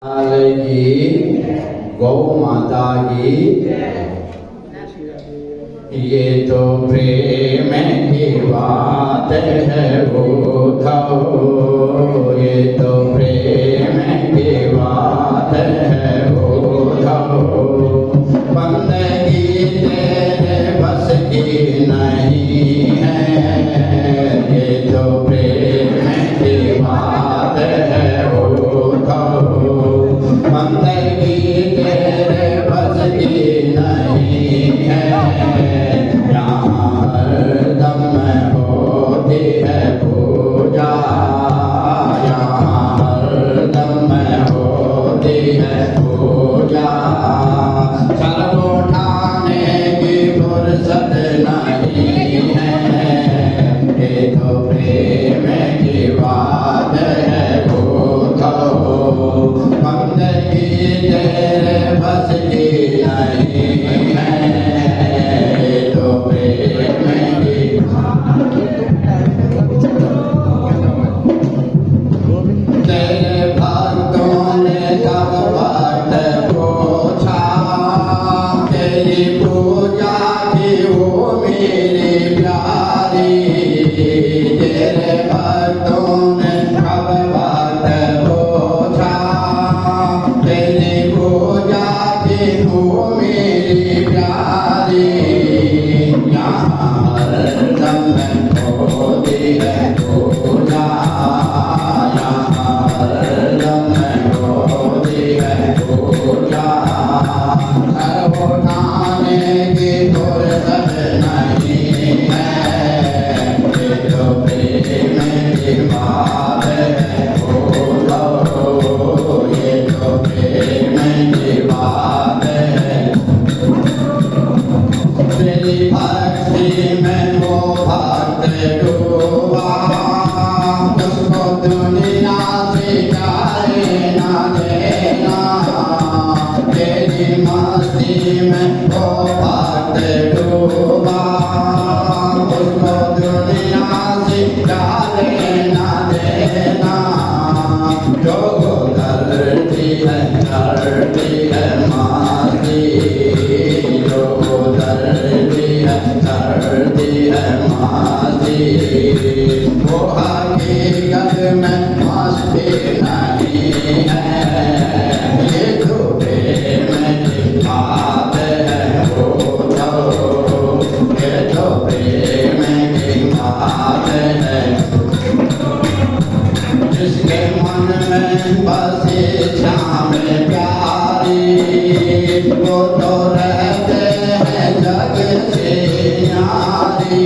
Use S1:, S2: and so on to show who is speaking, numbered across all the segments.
S1: की गौ माता की ये तो प्रेम की बात है उद्धव, ये तो प्रेम की बात है उद्धव। बंदगी तेरे बस की नहीं है, ये तो प्रेम की बात है उद्धव। बंदगी तेरे बस की नहीं है, यहाँ हरदम होती है पूजा, यहाँ हरदम होती है पूजा। सर उठाने की फुर्सत नहीं है, ये तो प्रेम की बात है उद्धव। बंदगी तेरे बस की नहीं है, ये तो प्रेम की तेरे भक्तों ने कब बात पूछा, तेरी पूजा की वो मेरी प्यारी। तेरे भक्तों ने कब बात पूछा, तेरी पूजा की वो मेरी प्यारी। यहाँ हरदम होती है पूजा, यहाँ हरदम होती है पूजा। सर उठाने की फुर्सत नहीं है, ये तो प्रेम की बात है उद्धव, ये तो प्रेम की बात है। तेरी भक्ति में वो भक्त डूबा, उसको दुनिया से जाए ना देना। तेरी मस्ती में वो भक्त डूबा, उसको दुनिया से जाए ना देना। जो धरती है माती, जो धरती है माती, वो हकीकत में मस्ती नहीं है, ये तो प्रेम की बात है उद्धव, ये तो प्रेम की बात है। जिसके मन में बसे श्याम प्यारी, वो तो रहते हैं जग से न्यारी।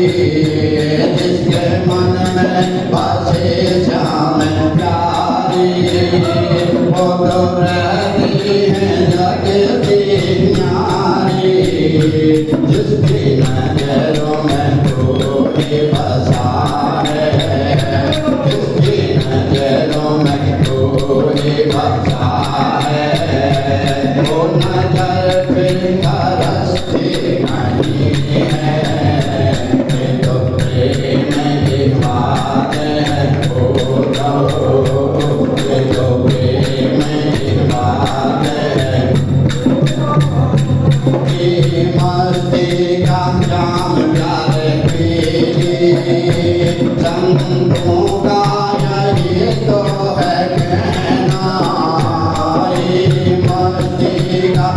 S1: जिसके मन में बसे श्याम प्यारी, वो तो रहती है जग से न्यारी। जिसकी नजरों में कोई बसा है, जिसकी नजरों में कोई बसा है, वो नजर पे तरसती नहीं है, ये तो प्रेम की बात है उद्धव, ये तो प्रेम की बात है। मस्ती का जाम प्यारे पीली, संतों का यही तो है कहना। मस्ती का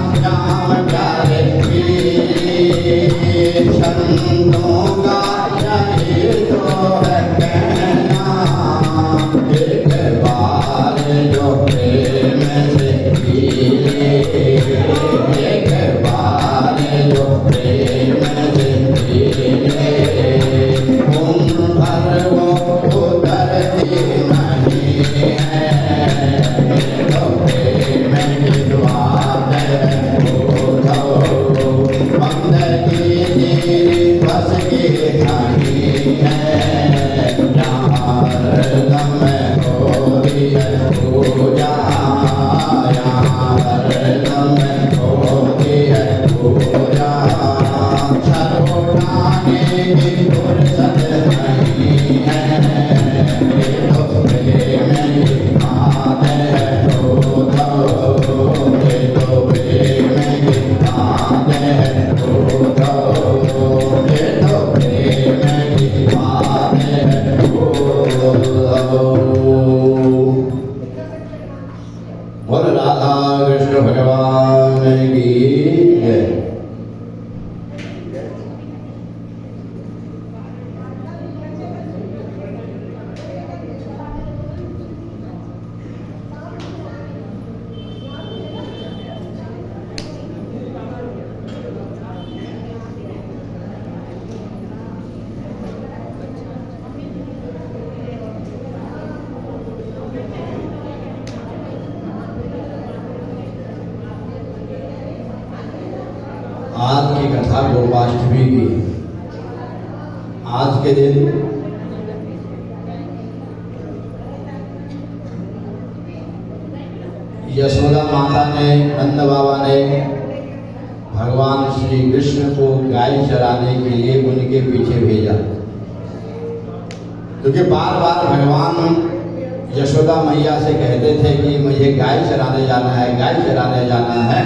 S1: बोल राधा कृष्ण भगवान की जय। आज की कथा गोपाष्टमी की। आज के दिन यशोदा माता ने, नंद बाबा ने भगवान श्री कृष्ण को गाय चराने के लिए उनके पीछे भेजा, क्योंकि बार बार भगवान यशोदा मैया से कहते थे कि मुझे गाय चराने जाना है, गाय चराने जाना है।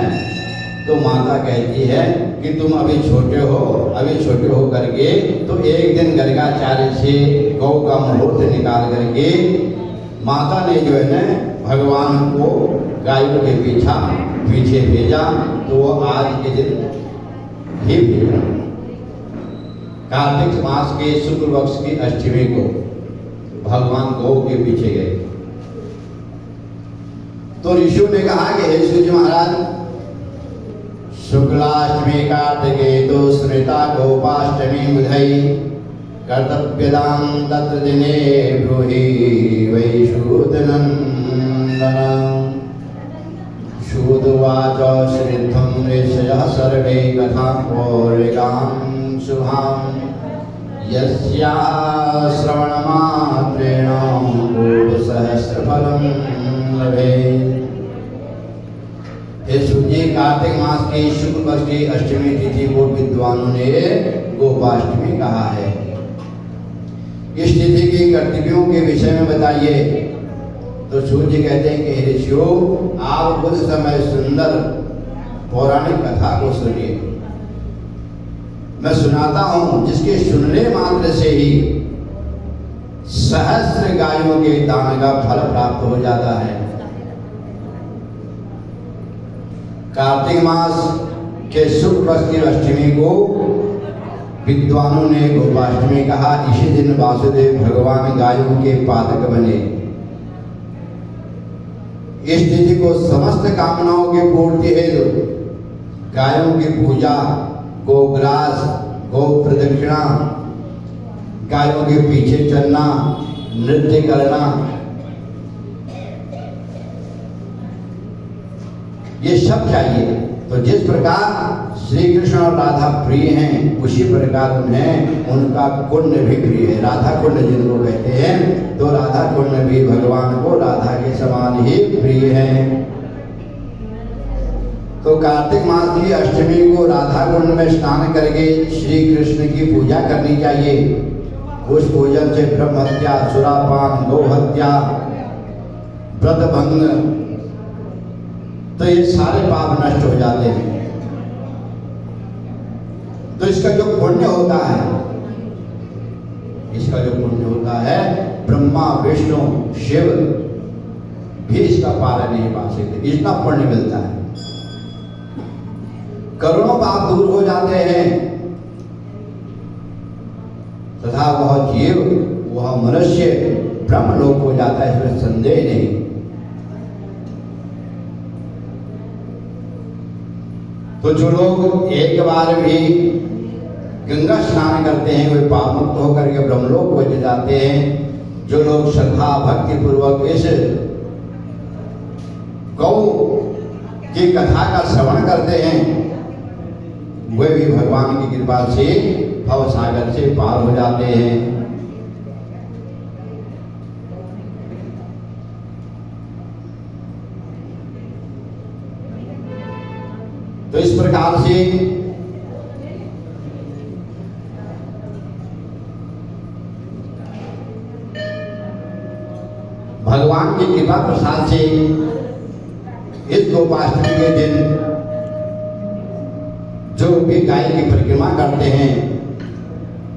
S1: तो माता कहती है कि तुम अभी छोटे हो, अभी छोटे हो करके तो एक दिन गर्गाचार्य से गौ का मुहूर्त निकाल करके माता ने जो है ना भगवान को गायों के पीछे भेजा। तो वो आज के दिन ही भेजा। कार्तिक मास के शुक्ल पक्ष की अष्टमी को भगवान गौ के पीछे गए। तो ऋषियों ने कहा कि हे सूर्य महाराज, शुक्लाष्टमी कार्तिके तो स्मृता गोपाष्टमी बुधई कर्तव्यदां तत्र दिने ब्रूहि वै शूदनन्दन। शूदुवाच श्रीध्वं ऋषयः सर्वे कथां पौरिकां शुभां यस्याः श्रवणमात्रेण सहस्रफलं लभेत्। हे सूर्य, कार्तिक मास की शुक्ल पक्ष की अष्टमी तिथि को विद्वानों ने गोपाष्टमी कहा है। इस तिथि के कर्तव्यों के विषय में बताइए। तो सूर्य कहते हैं कि हे ऋषियों, आप उस समय सुंदर पौराणिक कथा को सुनिए। मैं सुनाता हूं जिसके सुनने मात्र से ही सहस्र गायों के दान का फल प्राप्त हो जाता है। कार्तिक मास के शुक्ल पक्ष की अष्टमी को विद्वानों ने गोपाष्टमी कहा। इसी दिन वासुदेव भगवान गायों के पालक बने। इस तिथि को समस्त कामनाओं की पूर्ति हेतु गायों की पूजा, गोग्रास, गौ प्रदक्षिणा, गायों के पीछे चलना, नृत्य करना, ये सब चाहिए। तो जिस प्रकार श्री कृष्ण और राधा प्रिय हैं, उसी प्रकार उन्हें उनका कुंड भी प्रिय है। राधा कुंड जिनको कहते हैं, तो राधा कुंड भी भगवान को राधा के समान ही प्रिय है। तो कार्तिक मास की अष्टमी को राधा कुंड में स्नान करके श्री कृष्ण की पूजा करनी चाहिए। उस पूजन से ब्रह्म हत्या, सुरापान, गौ हत्या, व्रत भंग, तो ये सारे पाप नष्ट हो जाते हैं। तो इसका जो पुण्य होता है, ब्रह्मा, विष्णु, शिव भी इसका पालन नहीं पा सकते, इतना पुण्य मिलता है। करोड़ों पाप दूर हो जाते हैं तथा वह जीव, वह मनुष्य ब्रह्म लोक हो जाता है, इसमें संदेह नहीं। तो जो लोग एक बार भी गंगा स्नान करते हैं वे पाप मुक्त होकर के ब्रह्मलोक को जाते हैं। जो लोग श्रद्धा भक्ति पूर्वक इस गौ की कथा का श्रवण करते हैं, वे भी भगवान की कृपा से भव सागर से पार हो जाते हैं। तो इस प्रकार से भगवान की कृपा प्रसाद से इस गोपाष्टमी के दिन जो भी गाय की परिक्रमा करते हैं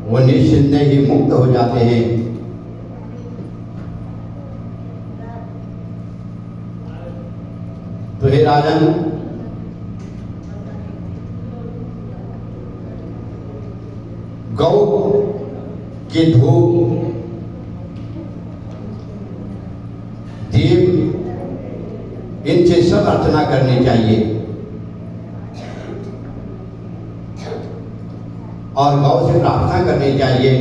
S1: वो निश्चिंदेह ही मुक्त हो जाते हैं। तो हे राजन, गौ की धूप, दीप, इनसे सब अर्चना करनी चाहिए और गौ से प्रार्थना करनी चाहिए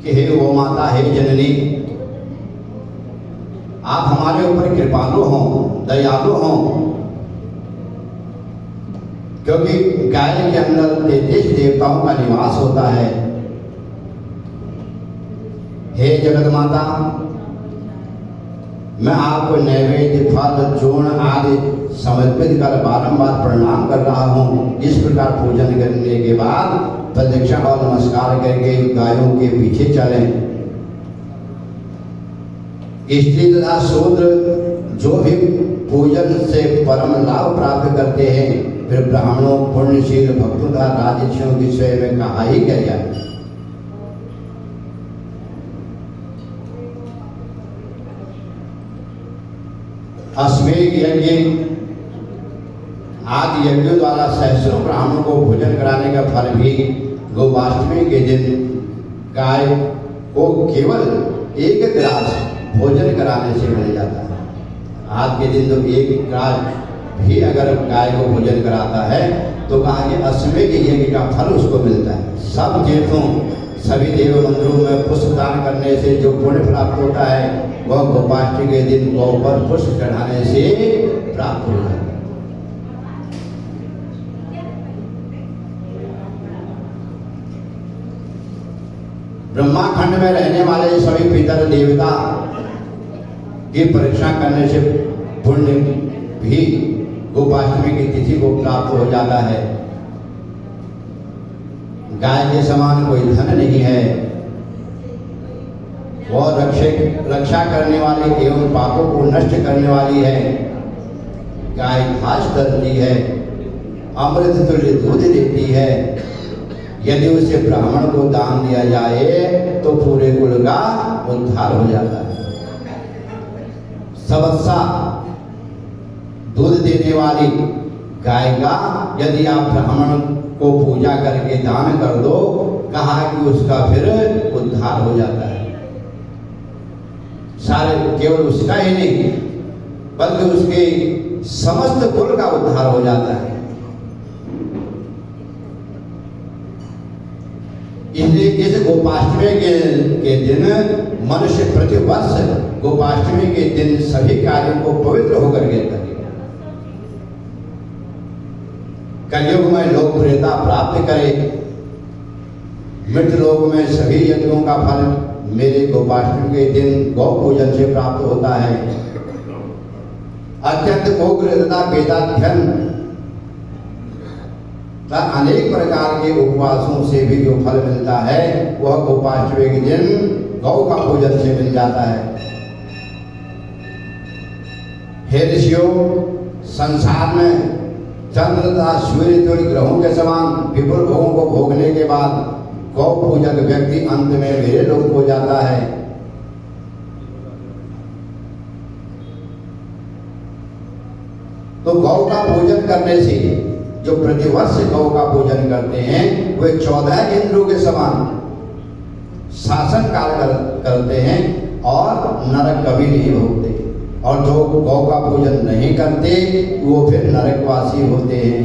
S1: कि हे गौ माता, हे जननी, आप हमारे ऊपर कृपालु हों, दयालु हों, क्योंकि गाय के अंदर 33 देवताओं का निवास होता है। हे जगत माता, मैं आपको नैवेद्य, फल, चूर्ण आदि समर्पित कर बारंबार प्रणाम कर रहा हूँ। इस प्रकार पूजन करने के बाद प्रदक्षिणा और नमस्कार करके गायों के पीछे चलें। स्त्री तथा शूद्र जो भी पूजन से परम लाभ प्राप्त करते हैं, फिर ब्राह्मणों, पुण्यशील भक्तों तथा राजर्षियों के विषय में कहा ही क्या जाए। अश्वमेध यज्ञ आदि यज्ञों द्वारा सहस्रों ब्राह्मणों को भोजन कराने का फल भी गोपाष्टमी के दिन गाय को केवल एक ग्रास भोजन कराने से मिल जाता है। आज के दिन तो एक ग्रास भी अगर गाय को भोजन कराता है तो कहा कि अश्वमेध यज्ञ का फल उसको मिलता है। सब तीर्थों, सभी देव मंदिरों में पुष्प दान करने से जो पुण्य प्राप्त होता है वह गोपाष्टमी के दिन गौ पर पुष्प चढ़ाने से प्राप्त हो जाता है। ब्रह्माखंड में रहने वाले सभी पितर देवता की परीक्षा करने से पुण्य भी गोपाष्टमी की तिथि को प्राप्त हो जाता है। गाय के समान कोई धन नहीं है, वह रक्षा करने वाली एवं पापों को नष्ट करने वाली है। गाय घास चरती है, अमृत तुल्य दूध देती है। यदि उसे ब्राह्मण को दान दिया जाए तो पूरे कुल का उद्धार हो जाता है। सबस्सा दूध देने वाली गाय का यदि आप ब्राह्मण को पूजा करके दान कर दो, कहा कि उसका फिर उद्धार हो जाता है। सारे केवल उसका ही नहीं बल्कि उसके समस्त कुल का उद्धार हो जाता है। इसलिए इस गोपाष्टमी के दिन मनुष्य प्रतिवर्ष गोपाष्टमी के दिन सभी कार्यों को पवित्र होकर के करे। कलयुग में लोकप्रियता प्राप्त करे, मृत लोक में सभी यज्ञों का फल मेरे गोपाष्टमी के दिन गौ पूजन से प्राप्त होता है। अत्यंत उग्र तथा वेदाध्ययन तथा अनेक प्रकार के उपवासों से भी जो फल मिलता है वह गोपाष्टमी के दिन गौ का पूजन से मिल जाता है। हे ऋषियों, संसार में चंद्र तथा सूर्य तुल्य ग्रहों के समान विपुल भोगों को भोगने के बाद गौ पूजक व्यक्ति अंत में मेरे लोक हो जाता है। तो गौ का पूजन करने से जो प्रतिवर्ष गौ का पूजन करते हैं वे 14 इंद्रों के समान शासन कार्य करते हैं और नरक कभी नहीं भोगते। और जो गौ का पूजन नहीं करते वो फिर नरकवासी होते हैं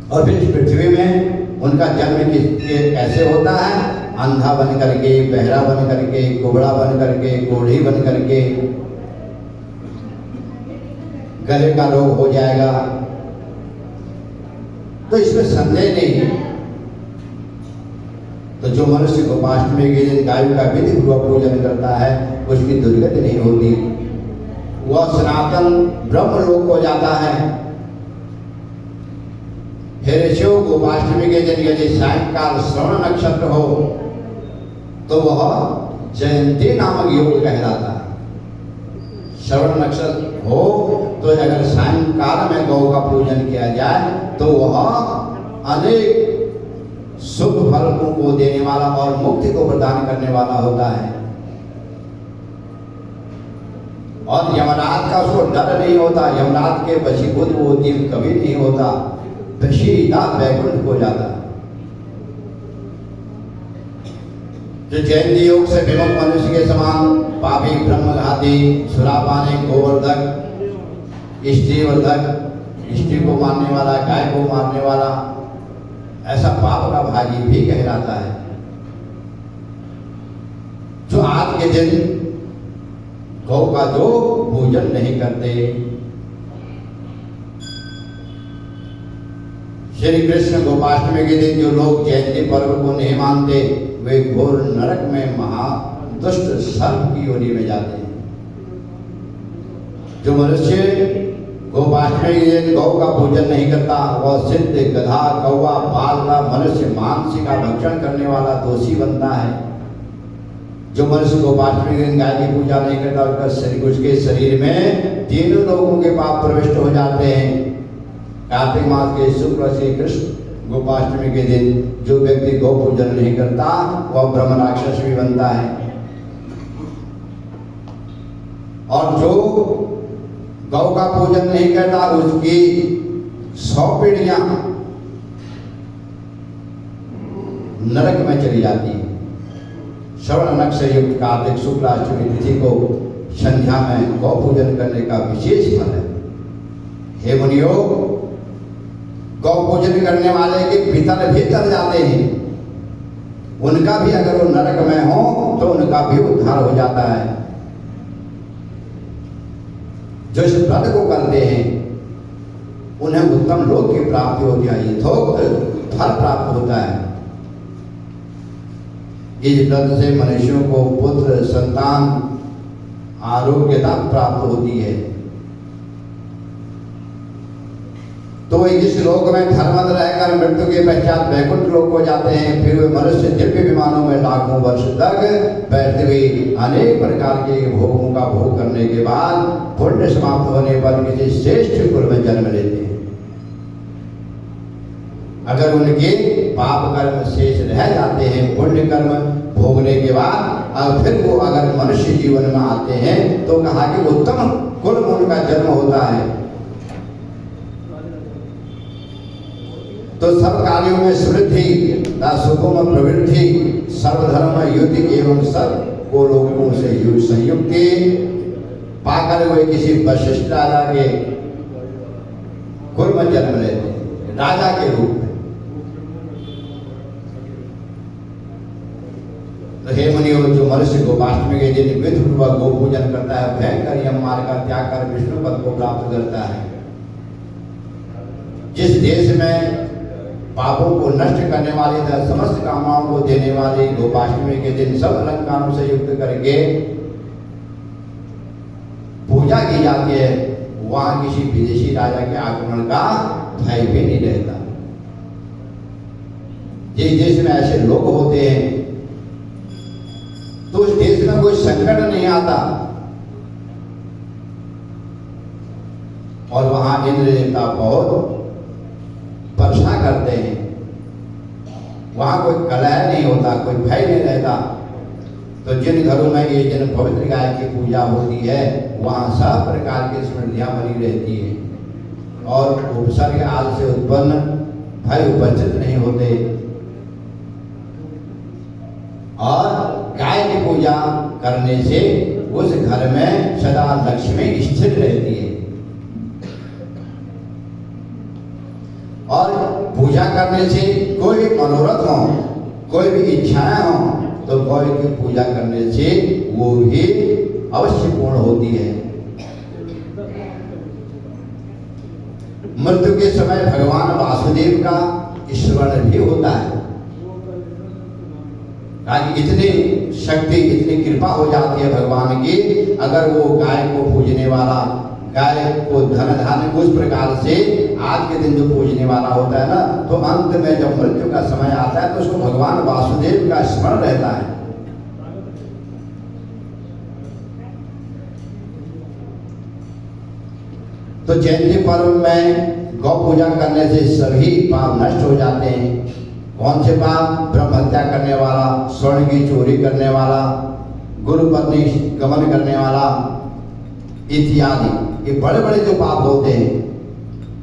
S1: और फिर इस पृथ्वी में उनका जन्म कैसे होता है? अंधा बन करके, बहरा बन करके, कुबड़ा बन करके, कोढ़ी बन करके, गले का रोग हो जाएगा। तो इसमें संदेह नहीं। तो जो मनुष्य गोपाष्टमी के दिन गाय का विधि पूर्वक पूजन करता है उसकी दुर्गति नहीं होती, वह सनातन ब्रह्म लोक हो जाता है। हे ऋषियों, गोपाष्टमी के दिन यदि सायंकाल श्रवण नक्षत्र हो तो वह जयंती नामक योग कहलाता है। श्रवण नक्षत्र हो तो अगर सायंकाल में गौ का पूजन किया जाए तो वह अनेक शुभ फलों को देने वाला और मुक्ति को प्रदान करने वाला होता है। और यमराज का उसको डर नहीं होता, यमराज के वशीभूत वो जीव कभी नहीं होता, सीधा वैकुंठ हो जाता। जो जयंती योग से विमुख मनुष्य के समान पापी, ब्रह्मघाती, सुरापानी, गोवर्धक, स्त्रीवर्धक, स्त्री को मारने वाला, गाय को मारने वाला, ऐसा पाप का भागी भी कहलाता है। जो आज के दिन गौ का जो पूजन नहीं करते, श्री कृष्ण गोपाष्टमी के दिन जो लोग जयंती पर्व को नहीं मानते, वे घोर नरक में महा दुष्ट सर्प की योनि में जाते हैं। जो मनुष्य गोपाष्टमी के दिन गौ का पूजन नहीं करता, वह सिद्ध, गधा, कौवा, बाल का मनुष्य मांस का भक्षण करने वाला दोषी बनता है। जो मनुष्य गोपाष्टमी के दिन गाय की पूजा नहीं करता, उसका शरीर, उसके शरीर में तीनों लोगों के पाप प्रविष्ट हो जाते हैं। कार्तिक मास के शुक्ल से कृष्ण गोपाष्टमी के दिन जो व्यक्ति गौ पूजन नहीं करता, वह ब्रह्म राक्षस भी बनता है। और जो गौ का पूजन नहीं करता, उसकी 100 पीढ़ियां नरक में चली जाती है। श्रवण नक्ष युक्त कार्तिक शुक्लाष्टमी तिथि को संध्या में गौ पूजन करने का विशेष फल है। हे मुनियों, गौ पूजन करने वाले के पितर भी तर जाते हैं, उनका भी अगर वो नरक में हो तो उनका भी उद्धार हो जाता है। जो इस व्रत को करते हैं उन्हें उत्तम लोक की प्राप्ति होती है, यथोक्त फल प्राप्त होता है। इस व्रत से मनुष्यों को पुत्र, संतान, आरोग्यता प्राप्त होती है। तो वे इस लोक में धर्मत रहकर मृत्यु के पश्चात वैकुंठ लोक को जाते हैं। फिर वे मनुष्य दिव्य विमानों में लाखों वर्ष तक बैठते हुए अनेक प्रकार के भोगों का भोग करने के बाद पुण्य समाप्त होने पर किसी श्रेष्ठ कुल में जन्म लेते हैं। अगर उनके पाप कर्म शेष रह जाते हैं, पुण्य कर्म भोगने के बाद, और फिर वो अगर मनुष्य जीवन में आते हैं तो कहा कि उत्तम कुल में उनका जन्म होता है। तो सब कार्यों में समृद्धि, सुखों में प्रवृत्ति, सर्वधर्म युति एवं सब को लोगों से संयुक्ति पाकर वे किसी वशिष्ठ राजा के कुल में जन्म लेते हैं, राजा के रूप में। तो हे मुनियों, जो मनुष्य गोपाष्टमी के दिन विधिपूर्वक गो पूजन करता है, भयंकर यम मार्ग का त्याग कर विष्णु पद को प्राप्त करता है। जिस देश में पापों को नष्ट करने वाली तथा समस्त कामनाओं को देने वाली गोपाष्टमी के दिन सब अलंकारों से युक्त करके पूजा की जाती है, वहां किसी विदेशी राजा के आक्रमण का भय भी नहीं रहता। जिस देश में ऐसे लोग होते हैं तो उस देश में कोई संकट नहीं आता, और वहां इंद्र देवता बहुत वर्षा करते हैं। वहां कोई कलह नहीं होता, कोई भय नहीं रहता। तो जिन घरों में ये जिन पवित्र गाय की पूजा होती है, वहां सब प्रकार की स्मृतियां बनी रहती है, और उपसर्ग आदि से उत्पन्न भय उपस्थित नहीं होते। और गाय की पूजा करने से उस घर में सदा लक्ष्मी स्थिर रहती है। और पूजा करने से कोई भी मनोरथ हो, कोई भी इच्छाएं हो, तो गौ की पूजा करने से वो भी अवश्य पूर्ण होती है। मृत्यु के समय भगवान वासुदेव का स्मरण भी होता है, ताकि इतनी शक्ति, इतनी कृपा हो जाती है भगवान की, अगर वो गाय को पूजने वाला, गाय को धन धान्य उस प्रकार से आज के दिन जो पूजने वाला होता है ना, तो अंत में जब मृत्यु का समय आता है तो उसको भगवान वासुदेव का स्मरण रहता है। तो जयंती पर्व में गौ पूजा करने से सभी पाप नष्ट हो जाते हैं। कौन से पाप? ब्रह्म हत्या करने वाला, स्वर्ण की चोरी करने वाला, गुरु पत्नी गमन करने वाला, इत्यादि, ये बड़े बड़े जो पाप होते हैं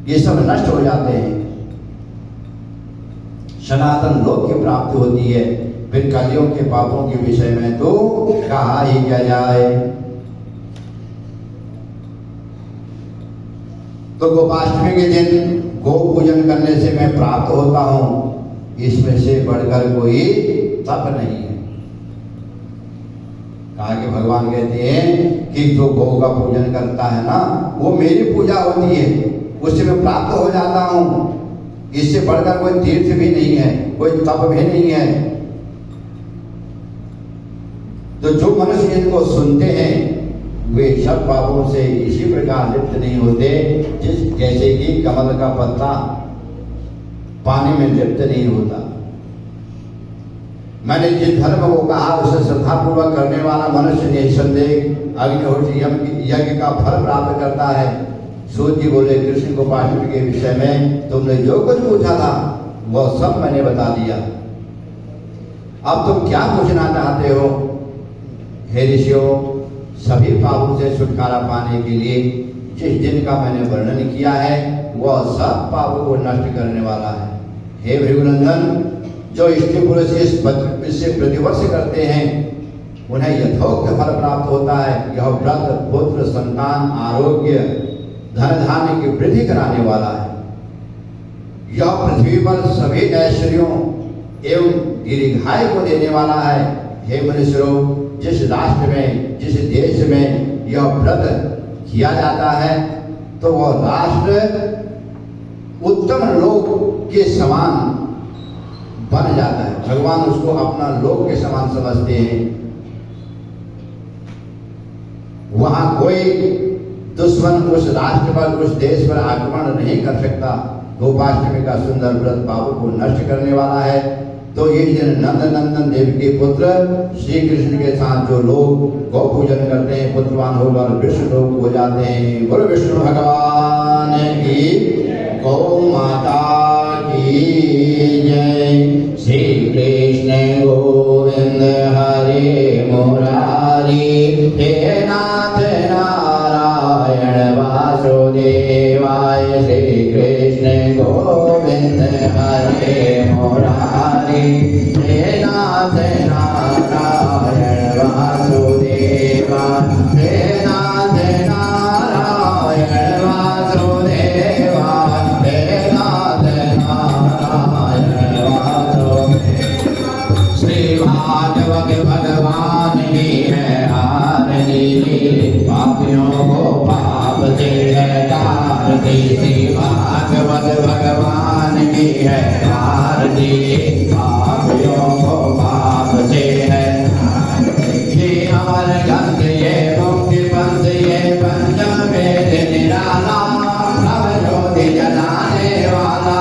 S1: ये सब नष्ट हो जाते हैं, सनातन लोक की प्राप्ति होती है। फिर कलियों के पापों के विषय में तो कहा ही क्या जाए। तो गोपाष्टमी के दिन गो पूजन करने से मैं प्राप्त होता हूं, इसमें से बढ़कर कोई तप नहीं है। कहा कि भगवान कहते हैं कि जो गौ का पूजन करता है ना, वो मेरी पूजा होती है, उससे मैं प्राप्त हो जाता हूं। इससे बढ़कर कोई तीर्थ भी नहीं है, कोई तप भी नहीं है। तो जो मनुष्य इनको सुनते हैं वे सब पापों से इसी प्रकार लिप्त नहीं होते जैसे कि कमल का पत्ता पानी में लिप्त नहीं होता। मैंने जिस धर्म को कहा उसे श्रद्धापूर्वक करने वाला मनुष्य निसंदेह अग्निहोत्री यज्ञ का फल प्राप्त करता है। सूत जी बोले, कृष्ण गोपाष्टमी के विषय में तुमने जो कुछ पूछा था वह सब मैंने बता दिया। अब तुम क्या पूछना चाहते हो? हे ऋषियों, सभी पापों से छुटकारा पाने के लिए जिस दिन का मैंने वर्णन किया है वह सब पापों को नष्ट करने वाला है। हे भृगुनंदन, जो स्त्री पुरुष इससे प्रतिवर्ष करते हैं उन्हें यथोक्त फल प्राप्त होता है। यह व्रत पुत्र संतान आरोग्य धन धान्य की वृद्धि कराने वाला है। यह पृथ्वी पर सभी ऐश्वर्यों एवं दीर्घायु को देने वाला है। हे मनुष्यों, जिस राष्ट्र में जिस देश में यह व्रत किया जाता है तो वह राष्ट्र उत्तम लोक के समान बन जाता है। भगवान उसको अपना लोक के समान समझते हैं। वहां कोई दुश्मन उस राष्ट्र पर उस देश पर आक्रमण नहीं कर सकता। गोपाष्टमी का सुंदर व्रत पापों को नष्ट करने वाला है। तो इस दिन नंद नंदन देव के पुत्र श्री कृष्ण के साथ जो लोग गौ पूजन करते हैं पुत्रवान होकर विष्णु लोक हो जाते हैं। बोलो विष्णु भगवान की, गौ माता की जय। श्री कृष्ण गोविंद हरे मुरारी, हे नाथ नारायण वासुदेवाय। श्री कृष्ण गोविंद हरे मुरारी, हे नाथ नारायण वासुदेवाय। हे नाथ नारायण वासुदेवाय। हे नाथ नारायण वासुदेवाय। श्री भागवत भगवान की है आरती, पापियों को पाप से है तारती। श्री भागवत भगवान की है आरती, पापियों को पाप से है। ये अमर ग्रंथ ये मुक्ति पंथ ये पंचम वेद निराला, नव ज्योति जलाने वाला।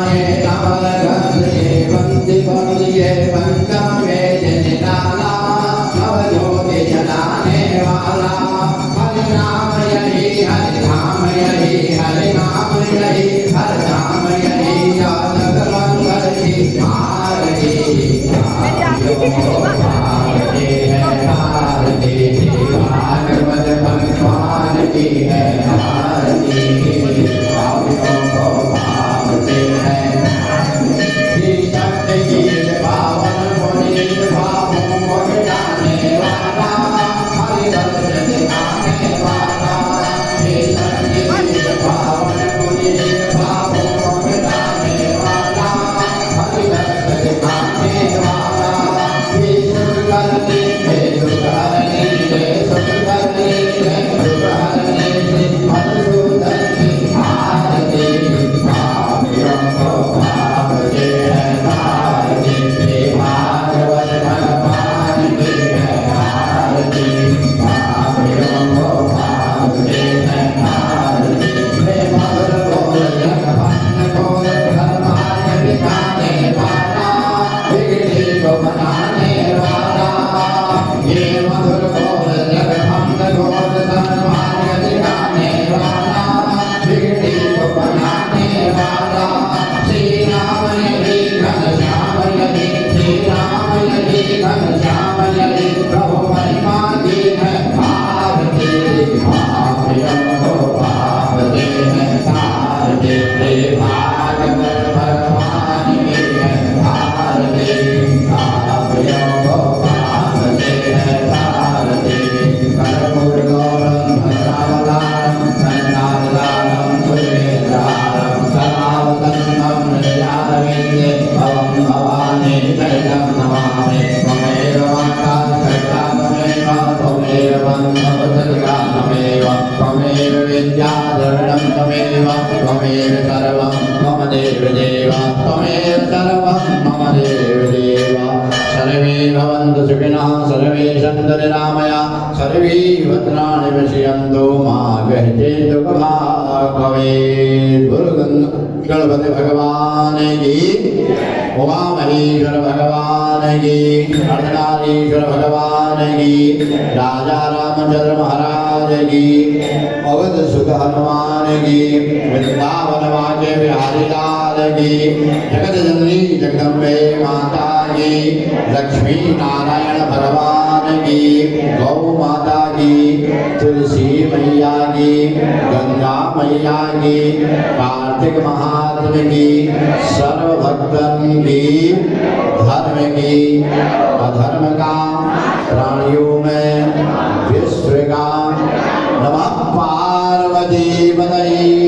S1: ये अमर ग्रंथ ये मुक्ति पंथ ये पंचम वेद निराला, नव ज्योति जलाने वाला। हरि नाम यही हरि नाम यही हरि नाम यही हरि नाम यही याद मंगल की आरती। भागवत भगवान की है आरती, पापियों को पाप से है। श्री शक्ति गीत पावन पुनीत पापों को मिटाने वाला, हरि भक्त सिखाने वाला। श्री शक्ति विद्याधरणं त्वमेव त्वमेव सर्वं मम देवदेव त्वमेव सर्वं मम देवदेव सर्वे भवन्तु सुखिनः सर्वे सन्तु निरामया सर्वे भद्राणि पश्यन्तु मा कश्चित् दुःखभाग् भवेत्। बोलो गणपति भगवान की, उमा महेश्वर भगवान की, अर्धनारीश्वर भगवान की, राजा रामचंद्र महाराज की, अवध सुख हनुमान की, वृंदावन वाके बिहारी लाल की, जगत जननी जगदम्बे माता की, लक्ष्मी नारायण भगवान की, गौ माता की, तुलसी मैया की, गंगा मैया की, कार्तिक महात्म की, सर्व भक्तन की, धर्म की अधर्म का प्राणियों में विश्व का। नमः पार्वती पतये